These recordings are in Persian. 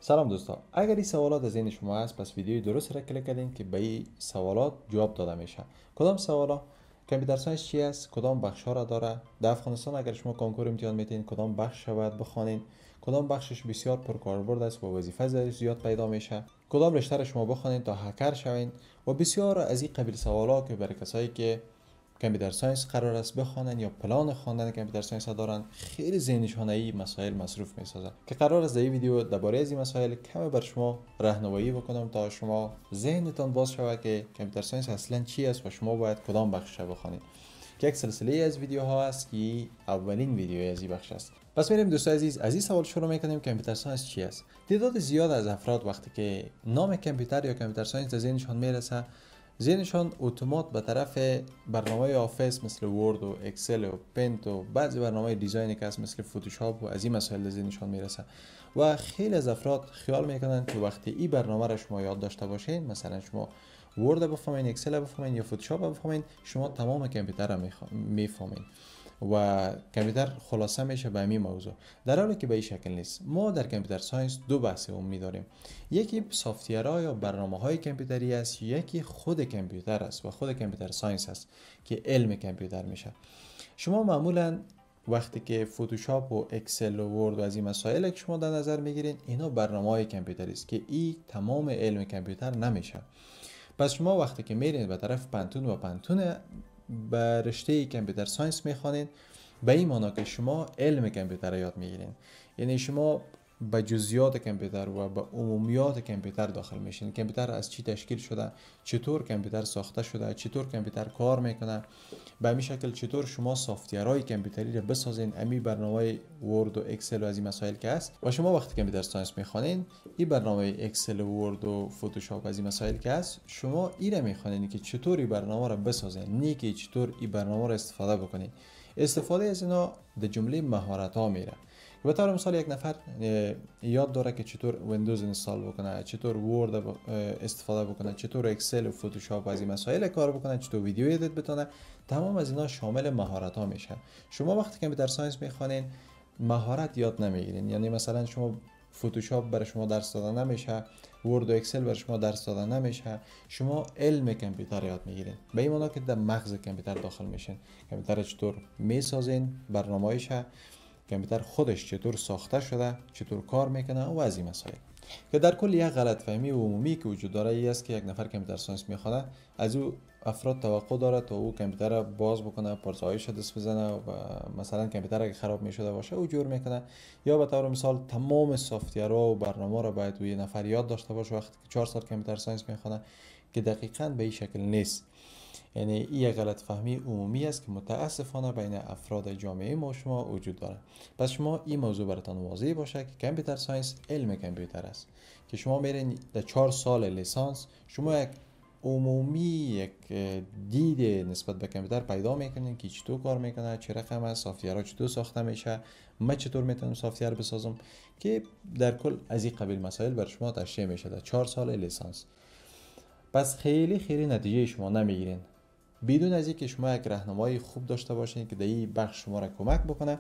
سلام دوستان، اگر این سوالات از این شما هست پس ویدیوی درست را کلیک کردین که به این سوالات جواب داده میشه. کدام سوالا؟ کامپیوتر ساینس چی است؟ کدام بخش ها را داره؟ در افغانستان اگر شما کنکور امتحان میتین کدام بخش باید بخوانین؟ کدام بخشش بسیار پرکاربرد است و وظیفه زیاد پیدا میشه؟ کدام رشته را شما بخوانین تا هکر شوین؟ و بسیار از این قبیل سوالات که برای کسایی که کامپیوتر ساینس قرار است بخوانن یا پلان خواندن کامپیوتر ساینس دارن، خیلی ذهنشان ای مسائل مصروف میسازه که قرار است در این ویدیو درباره از این مسائل کم بر شما راهنمایی بکنم تا شما ذهنتان باز شود که کامپیوتر ساینس اصلا چی است و شما باید کدام بخشش بخوانید. که یک سلسله از ویدیوها است که اولین ویدیو از این بخش است. پس میریم دوستان عزیز، از این سوال شروع میکنیم: کامپیوتر ساینس چی است؟ تعداد زیاد از افراد وقتی که نام کامپیوتر یا کامپیوتر ساینس در ذهنشان میرسه، ذهنشان اتومات به طرف برنامه آفیس مثل ورد و اکسل و پینت و بعضی برنامه دیزاینی که هست مثل فوتوشاپ و از این مسائل در ذهنشان میرسه و خیلی از افراد خیال میکنن که وقتی این برنامه را شما یاد داشته باشین، مثلا شما ورد بفهمین، اکسل بفهمین یا فوتوشاپ بفهمین، شما تمام کامپیوتر را میفهمین و کامپیوتر خلاصه میشه به همین موضوع، در حالی که به این شکل نیست. ما در کامپیوتر ساینس دو بحث عمومی داریم: یکی سافت‌ویرها یا برنامه‌های کامپیوتری است، یکی خود کامپیوتر است و خود کامپیوتر ساینس است که علم کامپیوتر میشه. شما معمولا وقتی که فوتوشاپ و اکسل و ورد و از این مسائل که شما در نظر میگیرین، اینا برنامه‌های کامپیوتری است که این تمام علم کامپیوتر نمیشه. پس شما وقتی که میرین به طرف پنتون و پنتون به رشته کامپیوتر ساینس میخوانین، به این معنی که شما علم کامپیوتر را یاد میگیرین، یعنی شما به جزئیات کامپیوتر و به عمومیات کامپیوتر داخل میشین. کامپیوتر از چی تشکیل شده، چطور کامپیوتر ساخته شده، چطور کامپیوتر کار میکنه، به همین شکل چطور شما سافت‌ویرهای کامپیوتری را بسازین، امی برنامه ورد و اکسل و از این مسائل که هست. و شما وقتی کامپیوتر ساینس میخوانین، این برنامه اکسل و ورد و فوتوشاپ از این مسائل که هست، شما این را میخوانین که چطور این برنامه را بسازین، نه که چطور این برنامه را استفاده بکنین. استفاده از اینا در جمله مهارت ها میره. به طور مثال یک نفر یاد داره که چطور ویندوز اینستال بکنه، چطور ورد استفاده بکنه، چطور اکسل و فوتوشاپ و از این مسائل کار بکنه، چطور ویدیو ادیت بتونه، تمام از اینا شامل مهارت ها میشه. شما وقتی کامپیوتر ساینس میخوانین مهارت یاد نمیگیرین، یعنی مثلا شما فوتوشاپ برای شما درس داده نمیشه، ورد و اکسل برای شما درس داده نمیشه، شما علم کامپیوتر یاد میگیرین. به این معنی که در مغز کامپیوتر داخل میشین، کامپیوتر چطور میسازین، برنامه‌ایشه، کامپیوتر خودش چطور ساخته شده، چطور کار میکنه و از این مسائل. که در کل یک غلط فهمی عمومی که وجود داره ای است که یک نفر کامپیوتر ساینس میخونه، از او افراد توقع داره تا او کامپیوتر را باز بکنه، پرزایش دست بزنه و مثلا کامپیوتر اگه خراب میشده باشه او جور میکنه، یا به طور مثال تمام سافت‌ویرها و برنامه را باید یه نفر یاد داشته باشه وقتی که 4 سال کامپیوتر ساینس میخونه، که دقیقاً به این شکل نیست. یعنی این یک غلط فهمی عمومی است که متاسفانه بین افراد جامعه ما شما وجود داره. پس شما این موضوع براتون واضح باشه که کامپیوتر ساینس علم کامپیوتر است که شما میرین در 4 سال لیسانس، شما یک عمومی یک دید نسبت به کامپیوتر پیدا میکنین که چطور کار میکنه، چه رقم است، سافت‌ویرها چطور ساخته میشه، من چطور میتونم سافت‌ویر بسازم، که در کل از این قبیل مسائل بر شما تشریح میشه در 4 سال لیسانس. پس خیلی نتیجه شما نمیگیرین بدون از اینکه شما یک راهنمای خوب داشته باشین که در این بخش شما را کمک بکنه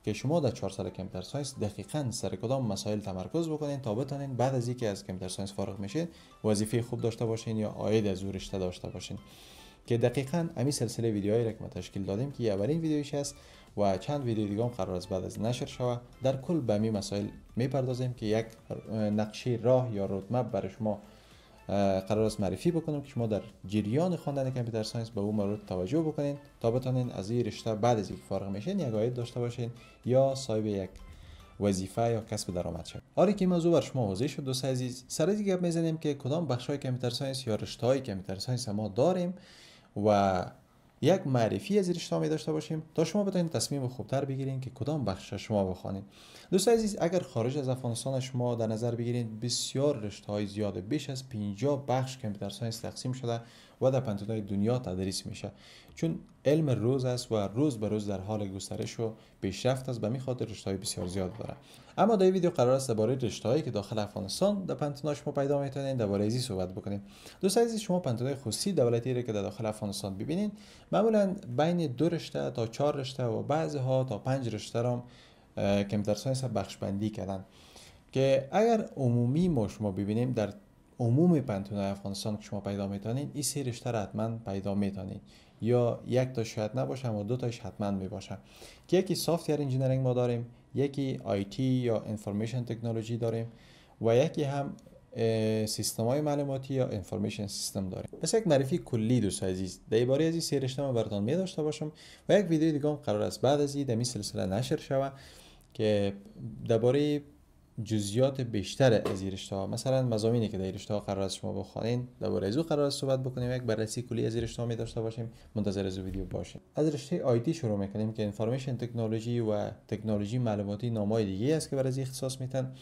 که شما در 4 سال کامپیوتر ساینس دقیقاً سر کدام مسائل تمرکز بکنین تا بتونین بعد از اینکه از کامپیوتر ساینس فارغ میشین وظیفه خوب داشته باشین یا عاید از او رشته داشته باشین. که دقیقاً همین سلسله ویدیوهایی را که ما تشکیل دادیم که اولین ویدیویش است و چند ویدیو دیگه هم قرار است بعد از نشر شود، در کل به همین مسائل میپردازیم که یک نقشه راه یا رودمپ برای شما قرار است معرفی بکنم که شما در جریان خواندن کامپیوتر ساینس به اون مورد توجه بکنین تا بتونین از این رشته بعد از اینکه فارغ میشین یک عاید داشته باشین یا صاحب یک وظیفه یا کسب درآمد شوید. حالا که این موضوع بر شما واضح شد دوست عزیز، سر از گپ میزنیم که کدام بخش‌های کامپیوتر ساینس یا رشته‌های کامپیوتر ساینس ما داریم و یک معرفی از رشته می داشته باشیم تا شما بتونید تصمیم خوبتر بگیرین که کدام بخش شما بخوانید. دوستان عزیز، اگر خارج از افغانستان شما در نظر بگیرید بسیار رشته‌های زیاده، بیش از 50 بخش کامپیوتر ساینس تقسیم شده و در پنتون‌های دنیا تدریس میشه، چون علم روز است و روز به روز در حال گسترش و پیشرفت است، به همین خاطر رشته‌های بسیار زیاد داره. اما در این ویدیو قرار است درباره رشته‌هایی که داخل افغانستان در پنتون‌ها شما پیدا می‌تونید درباره ازی صحبت بکنیم. دوستان عزیز، شما پنتون‌های خصوصی دولتی را که در داخل افغانستان ببینید معمولا بین 2 رشته تا 4 رشته و بعضی ها تا 5 رشته را کامپیوتر ساینس بخش بندی کردن که اگر عمومی ما شما ببینیم در عموم پنتون افغانستان که شما پیدا میتونین این سه رشته را حتما پیدا میتونین، یا یک تا شاید نباشه اما دو تاش حتما میباشه. که یکی سافت‌ویر انجینیرینگ ما داریم، یکی آی تی یا انفورمیشن تکنولوژی داریم و یکی هم سیستم های معلوماتی یا انفورمیشن سیستم داریم. پس یک معرفی کلی دوست عزیز در باره از این سه رشته ما براتون می داشته باشم و یک ویدیو دیگه هم قرار است بعد از این سلسله نشر شود که درباره جزئیات بیشتر از این رشته ها، مثلا مضامینی که در رشته ها قرار است شما بخوانید درباره از او قرار است صحبت بکنیم، یک بررسی کلی از این رشته ها می داشته باشیم. منتظر از ویدیو باشید. از رشته آی تی شروع میکنیم که انفورمیشن تکنولوژی و تکنولوژی معلوماتی نامای دیگه است که برای از اختصاص میتن.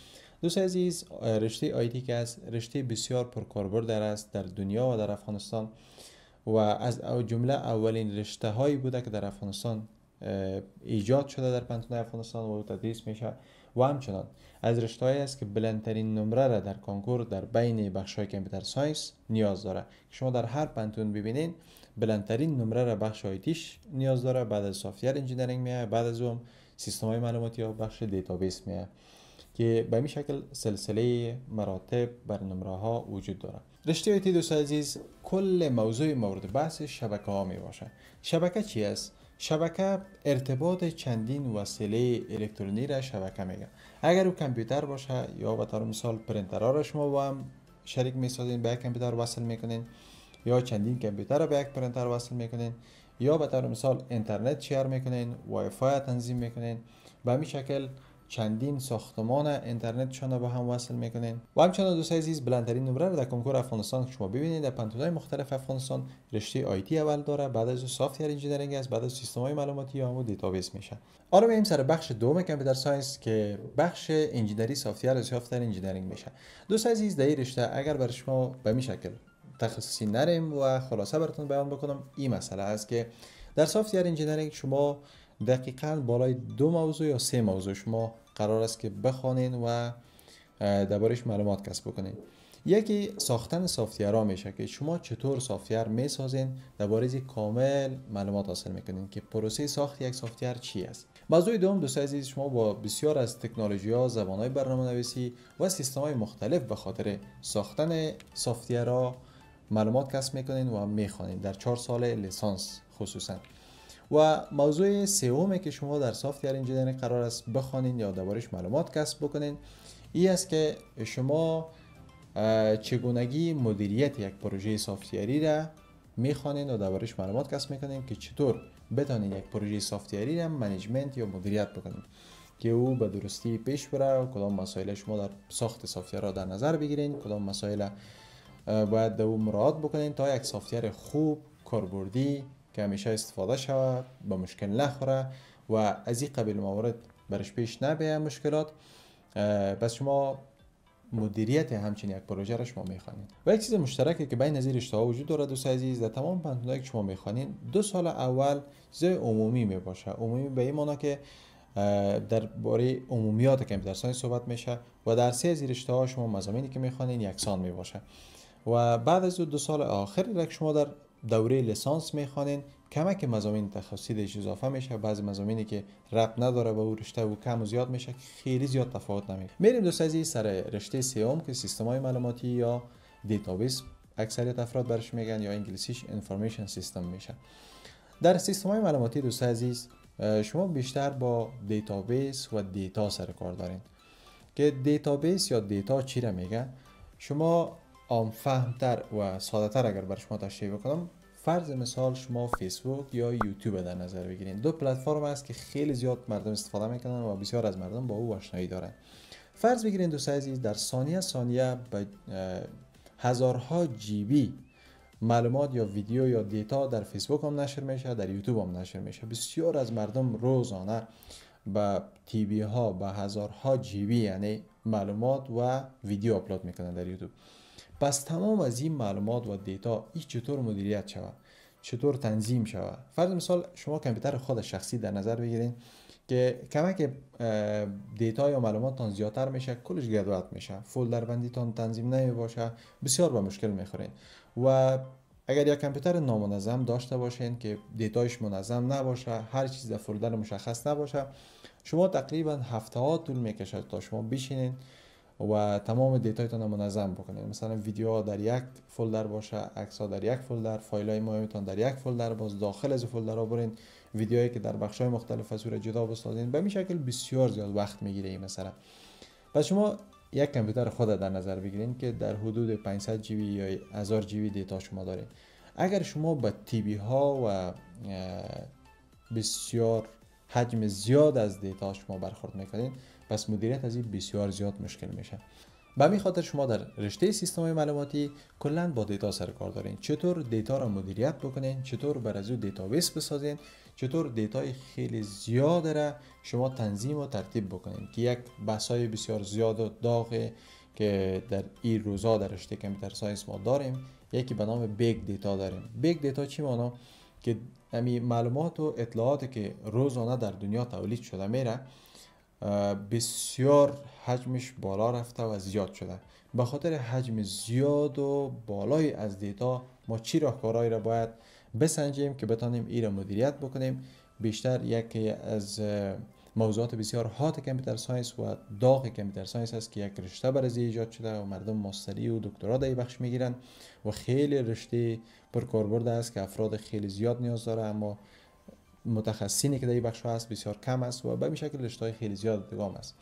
دوست عزیز، رشته آی تی که است رشته بسیار پرکاربرد است در دنیا و در افغانستان و از جمله اولین رشته هایی بوده که در افغانستان ایجاد شده در پنتون افغانستان و تدریس میشه و همچنان از رشته‌ای است که بلندترین نمره را در کنکور در بین بخش‌های کامپیوتر ساینس نیاز داره. شما در هر پنتون ببینین بلندترین نمره را بخش آیتیش نیاز داره، بعد از سافت‌ویر انجینیرینگ میاد، بعد از اون سیستم‌های معلوماتی یا بخش دیتابیس میاد که به این شکل سلسله مراتب بر نمره ها وجود داره. رشته آیتی دوست عزیز کل موضوع مورد بحث شبکه ها می باشه. شبکه چی است؟ شبکه ارتباط چندین وسیله الکترونی را شبکه میگه. اگر او کامپیوتر باشه یا به طور مثال پرینترها را شما با هم شریک میسازین، به یک کامپیوتر وصل میکنین، یا چندین کامپیوتر را به یک پرینتر وصل میکنین، یا به طور مثال اینترنت شیر میکنین، وای فای تنظیم میکنین، به همین شکل چندین ساختمان اینترنتشان با هم وصل میکنین. و همچنان دوست عزیز بلندترین نمره رو در کنکور افغانستان که شما ببینید در پنتون‌های مختلف افغانستان رشته آی تی اول داره، بعد از سافت‌ویر انجینیرینگ است، بعد از سیستم‌های معلوماتی یا دیتابیس میشه. حالا میایم سر بخش دوم کامپیوتر ساینس که بخش انجینری سافت‌ویر و سافت‌ویر انجینیرینگ میشه. دوست عزیز در این رشته اگر بر شما به این شکل تخصصی نریم و خلاصه براتون بیان بکنم، این مسئله است که در سافت‌ویر انجینیرینگ شما دقیقاً بالای دو موضوع یا سه موضوع شما قرار است که بخوانین و دربارش معلومات کسب بکنین. یکی ساختن سافت‌ویرها میشه که شما چطور سافت‌ویر میسازین، درباره کامل معلومات حاصل میکنین که پروسه ساخت یک سافت‌ویر چی است. موضوع دوم دوست عزیز شما با بسیار از تکنولوژی‌ها، زبان‌های برنامه‌نویسی و سیستم‌های مختلف به خاطر ساختن سافت‌ویرها معلومات کسب میکنین و میخوانین در 4 سال لیسانس خصوصا. و موضوع سومی که شما در سافت‌ویر انجینیرینگ قرار است بخوانین یا دربارش معلومات کسب بکنین این است که شما چگونگی مدیریت یک پروژه سافت‌ویری را میخوانین و دربارش معلومات کسب میکنین که چطور بتونین یک پروژه سافت‌ویری را منیجمنت یا مدیریت بکنین که او به درستی پیش بره و کدام مسائل شما در ساخت سافت‌ویر را در نظر بگیرین، کدام مسائل باید در او مراعات بکنین تا یک سافت‌ویر خوب کاربردی که همیشه استفاده شود به مشکل نخوره و از این قبیل موارد برش پیش نبیه مشکلات. پس شما مدیریت همچین یک پروژه را شما میخوانید. و یک چیز مشترکی که بین از این رشته ها وجود داره دوست عزیز، در تمام پنتونایی که شما میخوانید 2 سال اول چیزای عمومی میباشه. عمومی به این معنی که درباره عمومیات کامپیوتر ساینس صحبت میشه و در 3 از این رشته ها شما مضامینی که میخوانید یکسان میباشه و بعد از 2 سال آخری را که شما در دوره لیسانس میخوانین کمک مضامین تخصصی دیش اضافه میشه، بعضی مضامینی که ربط نداره به اون رشته و کم و زیاد میشه که خیلی زیاد تفاوت نمیکنه. میریم دوست عزیز سر رشته سوم که سیستم‌های معلوماتی یا دیتابیس اکثریت افراد برش میگن یا انگلیسیش انفورمیشن سیستم میشه. در سیستم‌های معلوماتی دوست عزیز شما بیشتر با دیتابیس و دیتا سر کار دارین که دیتابیس یا دیتا چی را میگه. شما عام فهمتر و ساده تر اگر بر شما تشریح بکنم، فرض مثال شما فیسبوک یا یوتیوب در نظر بگیرین، دو پلتفرم است که خیلی زیاد مردم استفاده میکنن و بسیار از مردم با او آشنایی دارن. فرض بگیرین دوست عزیز در ثانیه به هزارها جی بی معلومات یا ویدیو یا دیتا در فیسبوک هم نشر میشه، در یوتیوب هم نشر میشه. بسیار از مردم روزانه با تی بی ها با هزارها جی بی یعنی معلومات و ویدیو آپلود میکنن در یوتیوب. پس تمام از این معلومات و دیتا چطور مدیریت شود، چطور تنظیم شود. فرض مثال شما کامپیوتر خود شخصی در نظر بگیرین که کمک دیتا یا معلوماتتان زیادتر میشه، کلش گدوت میشه، فولدر بندیتان تنظیم نمی باشه، بسیار به مشکل میخورین. و اگر یک کامپیوتر نامنظم داشته باشین که دیتایش منظم نباشه، هر چیز در فولدر مشخص نباشه، شما تقریبا هفته ها طول میکشه تا شما بشینین و تمام دیتایتون رو منظم بکنید. مثلا ویدیوها در یک فولدر باشه، عکس ها در یک فولدر، فایل های مهمتون در یک فولدر، باز داخل از فولدرها برین ویدیوهایی که در بخش های مختلف از صورت جدا بسازین. به این شکل بسیار زیاد وقت میگیره مثلا. پس شما یک کامپیوتر خود در نظر بگیرین که در حدود 500 جی بی یا 1000 جی بی دیتا شما داره. اگر شما با تی بی ها و بسیار حجم زیاد از دیتا شما برخورد میکنین، پس مدیریت از این بسیار زیاد مشکل میشه. به همین خاطر شما در رشته سیستم های معلوماتی کلا با دیتا سر کار دارین. چطور دیتا را مدیریت بکنین، چطور بر از او دیتابیس بسازین، چطور دیتای خیلی زیاد را شما تنظیم و ترتیب بکنین که یک بحثای بسیار زیاد و داغ که در این روزا در رشته کامپیوتر ساینس ما داریم، یکی به نام بیگ دیتا داریم. بیگ دیتا چی معنی؟ که امی معلومات و اطلاعاتی که روزانه در دنیا تولید شده میره بسیار حجمش بالا رفته و زیاد شده. به خاطر حجم زیاد و بالای از دیتا ما چی راهکارهایی را باید بسنجیم که بتانیم این را مدیریت بکنیم. بیشتر یکی از موضوعات بسیار هات کامپیوتر ساینس و داغ کامپیوتر ساینس است که یک رشته برای ایجاد شده و مردم ماستری و دکترا در بخش میگیرن و خیلی رشته پرکاربرد است که افراد خیلی زیاد نیاز داره، اما متخصصینی که در این بخش هست بسیار کم است و به این شکل رشته‌های خیلی زیاد ادغام است.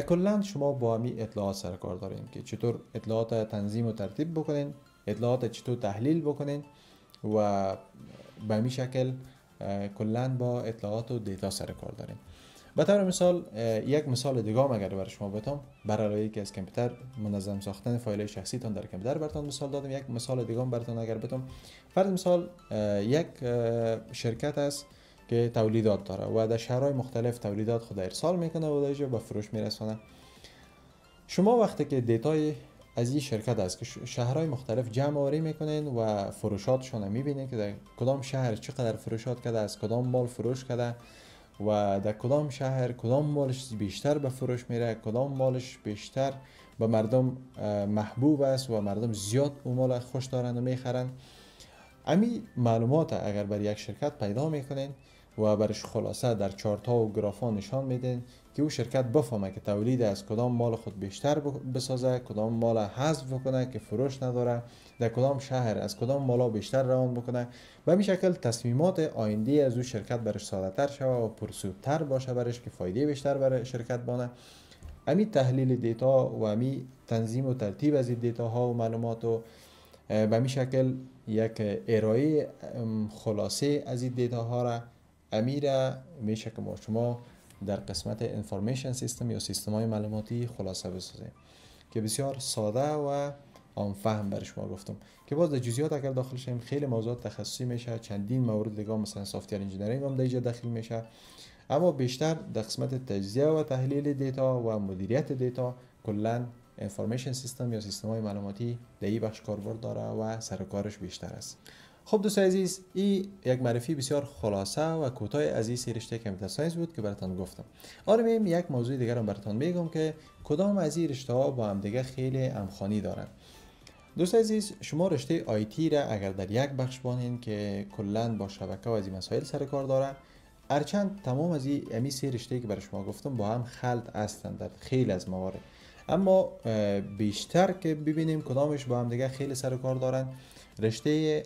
کلا شما با همین اطلاعات سر کار دارین که چطور اطلاعات تنظیم و ترتیب بکنین، اطلاعات چطور تحلیل بکنین و به همین شکل کلا با اطلاعات و دیتا سر کار دارین. به طور مثال یک مثال دیگه اگر برای شما بتم برای که از کامپیوتر منظم ساختن فایل شخصی تان در کامپیوتر براتون مثال دادم. یک مثال دیگه براتون اگر بتم، فرض مثال یک شرکت است که تولیدات داره و در شهرهای مختلف تولیدات خود ارسال میکنه و در به فروش میرسونه. شما وقتی که دیتای از این شرکت است که شهرهای مختلف جمع آوری میکنین و فروشاتشون میبینین که در کدام شهر چقدر فروشات کرده، از کدام مال فروش کرده و در کدام شهر کدام مالش بیشتر به فروش میره، کدام مالش بیشتر به مردم محبوب است و مردم زیاد اون مال خوش دارن و میخرن. امی معلومات اگر بر یک شرکت پیدا میکنین و برش خلاصه در چارت ها و گراف ها نشان میدین که او شرکت بفهمه که تولید از کدام مال خود بیشتر بسازه، کدام مال حذف بکنه که فروش نداره، در کدام شهر از کدام مالا بیشتر روان بکنه. به این شکل تصمیمات آینده از او شرکت برش ساده تر شوه و پرسودتر باشه برش که فایده بیشتر برای شرکت بانه. امی تحلیل دیتا و امی تنظیم و ترتیب از دیتا ها و معلومات و به این شکل یک ارائه خلاصه از این دیتا ها را امیره میشه که ما شما در قسمت انفورمیشن سیستم یا سیستم های معلوماتی خلاصه بسازیم که بسیار ساده و آن فهم بر شما گفتم که باز در جزئیات اگر داخل شیم خیلی موضوعات تخصصی میشه، چندین مورد دیگه مثلا سافتور انجینیرینگ هم در اینجا داخل میشه، اما بیشتر در قسمت تجزیه و تحلیل دیتا و مدیریت دیتا کلا انفورمیشن سیستم یا سیستم های معلوماتی در این بخش کاربرد داره و سرکارش بیشتر است. خب دوستان عزیز، این یک معرفی بسیار خلاصه و کوتاه از این رشته کامپیوتر ساینس بود که براتون گفتم. حالا میایم یک موضوع دیگر هم براتون میگم که کدام از این رشته ها با هم دیگه خیلی همخوانی دارن. دوستان عزیز، شما رشته آیتی را اگر در یک بخش بانین که کلا با شبکه و از این مسائل سر کار داره، هرچند تمام از این سه رشته که برای شما گفتم با هم خلط هستند در خیلی از موارد، اما بیشتر که ببینیم کدامش با هم دیگه خیلی سر کار دارن، رشته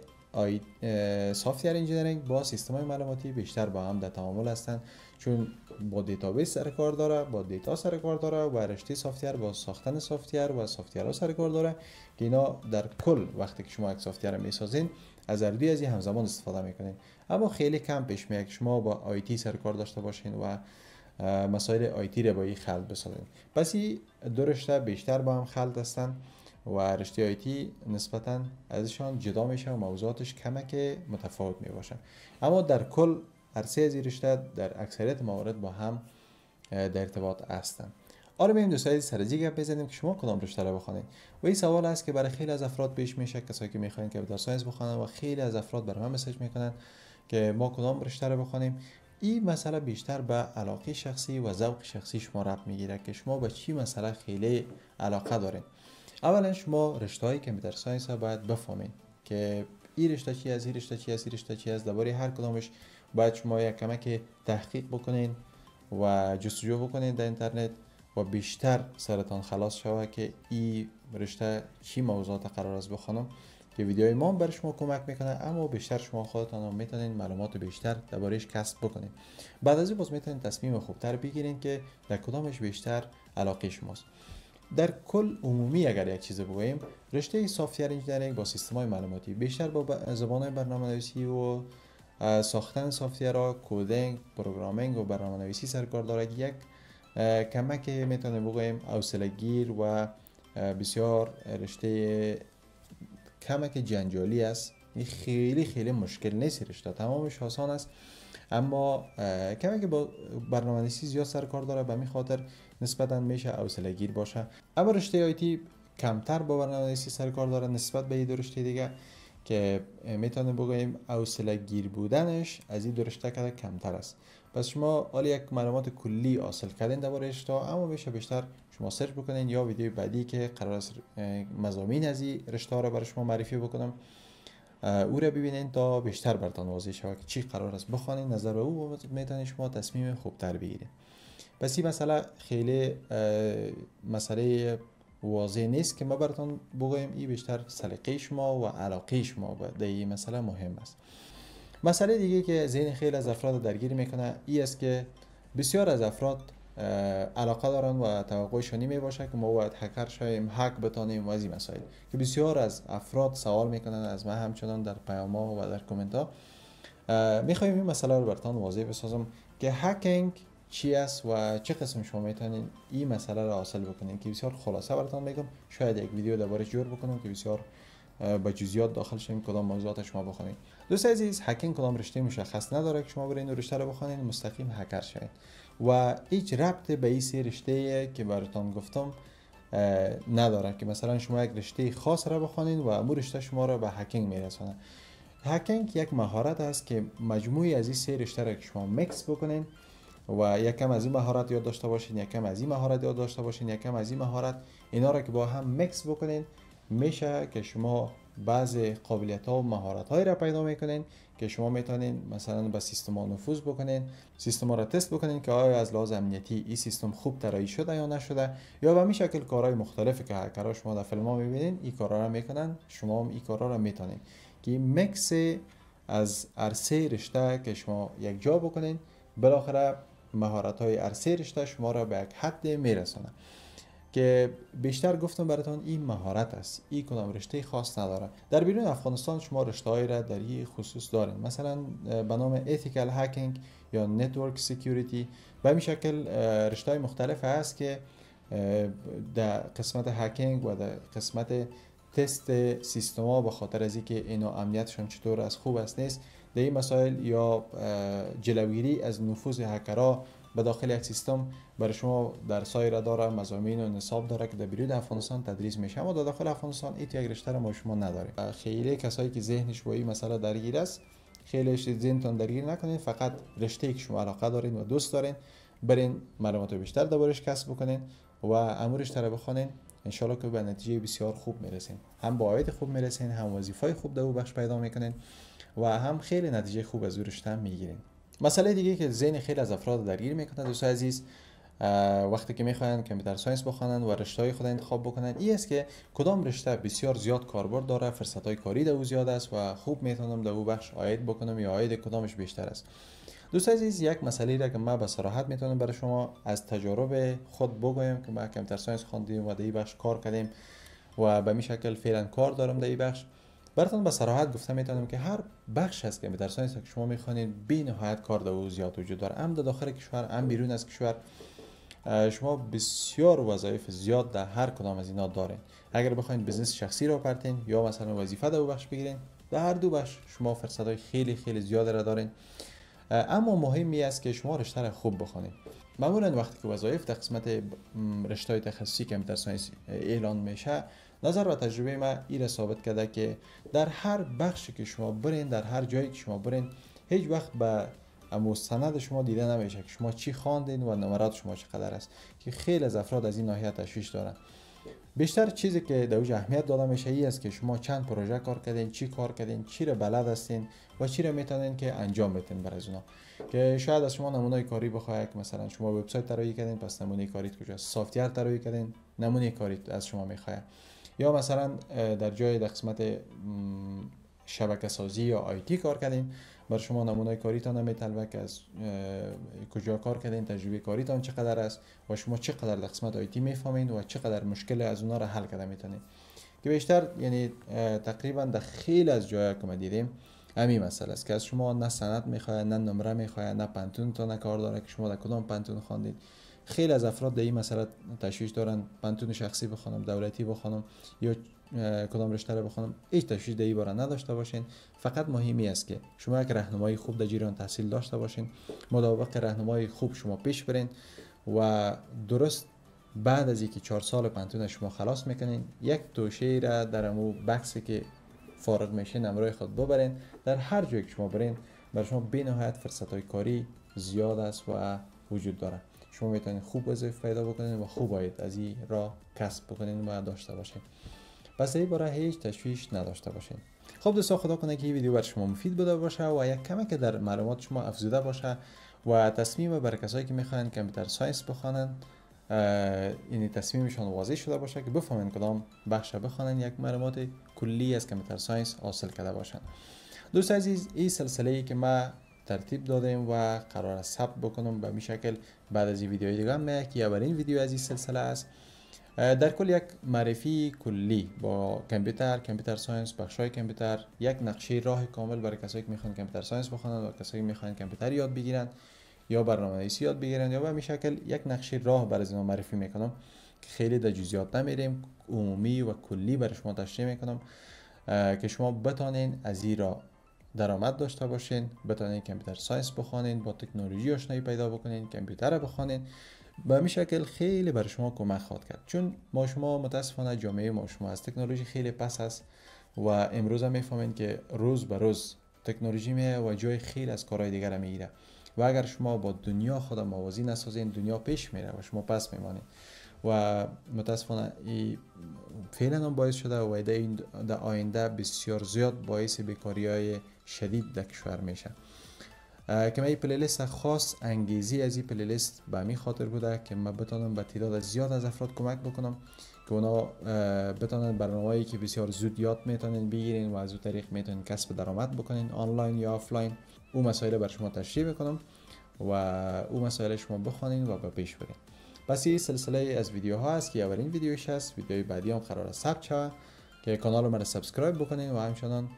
سافتور انجینیرینگ با سیستم های معلوماتی بیشتر با هم در تعامل هستند، چون با دیتابیس سر کار داره، با دیتا سر کار داره و رشته سافتور با ساختن سافتور و سافتورها سر کار داره که اینا در کل وقتی که شما یک سافتور میسازین از هر دوی از این همزمان استفاده میکنین. اما خیلی کم پیش میاد که شما با آیتی سر کار داشته باشین و مسائل آیتی رو با این خلط بسازین. پس این دو رشته بیشتر با هم خلط هستن و رشته آیتی نسبتا ازشان جدا میشه و موضوعاتش کمک متفاوت میباشن، اما در کل هر سه از این رشته در اکثریت موارد با هم در ارتباط هستن. حالا بریم دوستان سرجی گپ بزنیم که شما کدام رشته رو بخونید. و این سوال است که برای خیلی از افراد پیش میشه، کسایی که میخواین کامپیوتر ساینس بخونن و خیلی از افراد برای من مسیج میکنن که ما کدام رشته رو بخونیم. این مسئله بیشتر به علاقه شخصی و ذوق شخصی شما ربط میگیره که شما به چی مسئله خیلی علاقه دارین. اولا شما رشته‌های کامپیوتر ساینس رو باید بفهمین که این رشته چی است، این رشته چی است، این رشته چی است. درباره هر کدامش باید شما یک کمک تحقیق بکنین و جستجو بکنین در اینترنت و بیشتر سرتان خلاص شود که این رشته چی موضوعات قرار است بخوانم که ویدیوهای ما بر شما کمک میکنه، اما بیشتر شما خودتان هم میتونید معلومات بیشتر درباره‌اش کسب بکنید. بعد از این باز میتونید تصمیم خوبتر بگیرید که در کدامش بیشتر علاقه شماست. در کل عمومی اگر یک چیز بگوییم، رشته سافت‌ور انجینیرینگ با سیستم‌های معلوماتی بیشتر با زبان‌های برنامه‌نویسی و ساختن سافت‌ورها، کدینگ، پروگرامینگ و برنامه‌نویسی سر کار دارد. یک کمک میتونه بگوییم حوصله‌گیر و بسیار رشته کمک جنجالی است. این خیلی مشکل نیست، رشته تمامش آسان است، اما کمی که با برنامه‌نویسی زیاد سر کار داره، به همین خاطر نسبتاً میشه حوصله گیر باشه. اما رشته آیتی کمتر با برنامه‌نویسی سر کار داره نسبت به این دو رشته دیگه که میتونه بگوییم حوصله گیر بودنش از این دو رشته کمتر است. پس شما حالا یک معلومات کلی حاصل کردین درباره رشته، اما میشه بیشتر شما سرچ بکنین یا ویدیو بعدی که قرار است مضامین از این رشته رو برای شما معرفی بکنم او را ببینین تا بیشتر براتون واضح شود که چی قرار است بخوانین، نظر به او میتونید شما تصمیم خوبتر بگیرید. پس این مسئله خیلی مسئله واضح نیست که ما براتون بگویم، این بیشتر سلیقه شما و علاقه شما به این مسئله مهم است. مسئله دیگه که ذهن خیلی از افراد درگیر میکنه این است که بسیار از افراد علاقه دارن و توقعشون می باشه که ما باید هکر شویم، هک بتانیم و از این مسائل که بسیار از افراد سوال میکنن از من، همچنان در پیام ها و در کامنت ها. میخوایم این مسئله رو براتون واضح بسازم که هکینگ چی است و چه قسم شما میتونین این مسئله رو حاصل بکنین که بسیار خلاصه براتون میگم. شاید یک ویدیو دربارش جور بکنم که بسیار با جزئیات داخل شیم کدام موضوعات شما بخونید. دوست عزیز، هکینگ کدام رشته مشخص نداره که شما برین رشته رو بخونید مستقیم هکر شوید و هیچ ربط به این سه رشته که براتون گفتم نداره که مثلا شما یک رشته خاص را بخونید و امور رشته شما را به هکینگ میرسونه. هکینگ یک مهارت است که مجموعی از این سه رشته را که شما میکس بکنین و یکم از این مهارت یاد داشته باشین، یکم از این مهارت یاد داشته باشین، یکم از این مهارت، اینا را که با هم میکس بکنین میشه که شما بعض قابلیت ها و مهارت هایی را پیدا میکنین که شما میتونین مثلا به سیستم ها نفوذ بکنین، سیستم ها را تست بکنین که آیا از لحاظ امنیتی این سیستم خوب طراحی شده یا نشده، یا به همین شکل کارهای مختلفی که هکرها شما در فیلم ها میبینین این کارا را میکنن، شما هم این کارا را میتونین که میکس از عرصه رشته که شما یک جا بکنین، بالاخره مهارت های عرصه رشته شما را به یک حد میرسونه که بیشتر گفتم براتون این مهارت است، این کدام رشته خاص نداره. در بیرون افغانستان شما رشته هایی را در این خصوص دارین، مثلا به نام ethical hacking یا network security. به همین شکل رشته های مختلف هست که در قسمت هکینگ و در قسمت تست سیستم ها به خاطر از اینکه اینا امنیتشون چطور است، خوب است نیست، در این مسائل یا جلوگیری از نفوذ هکرها به داخل یک سیستم برای شما در سایر داره مضامین و نصاب داره که در بیرون افغانستان تدریس میشه، اما در داخل افغانستان این یک رشته رو ما شما نداریم. خیلی کسایی که ذهنش با این مسئله درگیر است، خیلی ذهنتون درگیر نکنین، فقط رشته‌ای که شما علاقه دارین و دوست دارین برین معلومات بیشتر دربارش کسب بکنین و امورش رو بخونین، ان شاء الله که به نتیجه بسیار خوب میرسین، هم با عاید خوب میرسین، هم وظیفه خوب در او بخش پیدا میکنین و هم خیلی نتیجه خوب از رشته میگیرین. مسئله دیگه که ذهن خیلی از افراد درگیر میکنه دوست عزیز، وقتی که میخواین کامپیوتر ساینس بخونن و رشته‌های خود انتخاب بکنن، این است که کدام رشته بسیار زیاد کاربرد داره، فرصت‌های کاری در او زیاد است و خوب میتونم در او بخش عاید بکنم یا عاید کدامش بیشتر است. دوست عزیز، یک مسئله را که ما به صراحت میتونم برای شما از تجارب خود بگویم که ما کامپیوتر ساینس خوندیم و در این بخش کار کردیم و به این شکل فعلا کار دارم در این بخش، براتون به صراحت گفته میتونم که هر بخش از کامپیوتر ساینس که شما میخوانید بی نهایت کار در او زیاد وجود داره، هم در داخل کشور هم بیرون از کشور. شما بسیار وظایف زیاد در هر کدام از اینا دارین. اگر بخواید بزنس شخصی را پرتین یا مثلا وظیفه در بخش بگیرین، در هر دو بخش شما فرصت‌های خیلی زیاد را دارین. اما مهمی است که شما رشته را خوب بخونید. معمولا وقتی که وظایف در قسمت رشته تخصصی کامپیوتر ساینس اعلان میشه، نظر و تجربه ما این را ثابت کرده که در هر بخشی که شما برین، در هر جایی که شما برین، هیچ وقت به مستند شما دیده نمیشه که شما چی خواندین و نمرات شما چقدر است، که خیلی از افراد از این ناحیه تشویش دارن. بیشتر چیزی که در اوج اهمیت داده میشه این است که شما چند پروژه کار کردین، چی کار کردین، چی را بلد هستین و چی را میتونین که انجام بدین برای اونا. که شاید از شما نمونه کاری بخواد که مثلا شما وبسایت طراحی کردین، پس نمونه کاریت کجاست؟ سافت‌ور طراحی کردین، نمونه کاریت از شما میخواد. یا مثلا در جای در قسمت شبکه سازی یا آیتی کار کردین، بر شما نمونه کاریتان نمیطلبه که از کجا کار کردین، تجربه کاریتان چقدر است و شما چقدر در قسمت آیتی میفهمین و چقدر مشکل از اونها را حل کرده میتونید. که بیشتر یعنی تقریبا در خیلی از جاها که ما دیدیم همین مسئله است که از شما نه سند میخواد، نه نمره میخواد، نه پنتون تا کار داره که شما در کدام پنتون خواندید. خیلی از افراد در این مسئله تشویش دارن، پنتون شخصی بخونم، دولتی بخونم یا کدام رشته رو بخونم. هیچ تشویش در این باره نداشته باشین. فقط مهمی است که شما یک راهنمای خوب در جریان تحصیل داشته باشین، مطابق راهنمای خوب شما پیش برین و درست بعد از اینکه 4 سال پنتون شما خلاص میکنین، یک توشه را در امو بکسی که فارغ میشین امروی خود ببرین. در هر جایی که شما برین برای شما بی‌نهایت فرصت‌های کاری زیاد است و وجود داره. شما میتونید خوب وظیفه پیدا بکنین و خوب باید از این راه کسب بکنین و داشته باشین. پس این باره هیچ تشویش نداشته باشین. خب دوستان، خدا کنه که این ویدیو برای شما مفید بوده باشه و یک کمک در معلومات شما افزوده باشه و تصمیم برای کسایی که میخواین کامپیوتر ساینس بخوانن یعنی تصمیمشان واضح شده باشه که بفهمن کدام بخش بخوانن، یک معلومات کلی از کامپیوتر ساینس حاصل کرده باشن. دوست عزیز، این سلسله‌ای که ما ترتیب دادیم و قرار است ثبت بکنم به این شکل بعد از این ویدیوی دیگه هم که اولین ویدیو از این سلسله است. در کل یک معرفی کلی با کامپیوتر ساینس، بخشای کامپیوتر، یک نقشه راه کامل برای کسایی که میخوان کامپیوتر ساینس بخونن و کسایی که میخوان کامپیوتر یاد بگیرن یا برنامه‌نویسی یاد بگیرن یا به این شکل یک نقشه راه برای اینا معرفی میکنم که خیلی در جزئیات نمیریم، عمومی و کلی برای شما تشریح میکنم که شما بتونین از این راه درآمد داشته باشین، بتونین کامپیوتر ساینس بخونین، با تکنولوژی آشنایی پیدا بکنین، کامپیوتر رو بخونین. به این شکل خیلی برای شما کمک خواهد کرد، چون ما شما متاسفانه جامعه ما شما از تکنولوژی خیلی پس است و امروز هم میفهمین که روز به روز تکنولوژی میه و جای خیلی از کارهای دیگر میگیره و اگر شما با دنیا خود موازی نسازین دنیا پیش میره و شما پس میمانید و متاسفانه فعلا هم باعث شده و در آینده بسیار زیاد باعث بیکاری‌های شدید در کشور میشه. که من این پلیلیست خاص انگیزی از این پلیلیست به همین خاطر بوده که من بتونم به تعداد زیاد از افراد کمک بکنم که اونا بتونن برنامه‌ای که بسیار زود یاد میتونن بگیرین و از اون طریق میتونن کسب درآمد بکنین آنلاین یا آفلاین. اون مسائل بر شما تشریح میکنم و اون مسائل شما بخونین و به پیش برین. پس این سلسله از ویدیوها است که اولین ویدیوش است. ویدیوی بعدی هم قرار است ثبت شود که کانال رو سابسکرایب بکنین و همچنان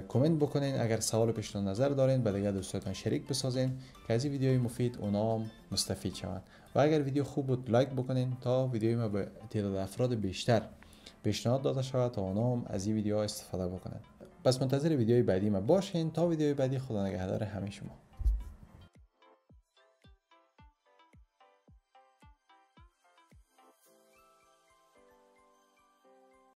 کامنت بکنین. اگر سوال و پیشنهاد نظر دارین با دیگه دوستاتون شریک بسازین که از این ویدیوی مفید اونا هم مستفید شوند و اگر ویدیو خوب بود لایک بکنین تا ویدیوی ما به تعداد افراد بیشتر پیشنهاد داده شود تا اونا هم از این ویدیو استفاده بکنن. پس منتظر ویدیوی بعدی ما باشین. تا ویدیوی بعدی، خدا نگهدار همه شما.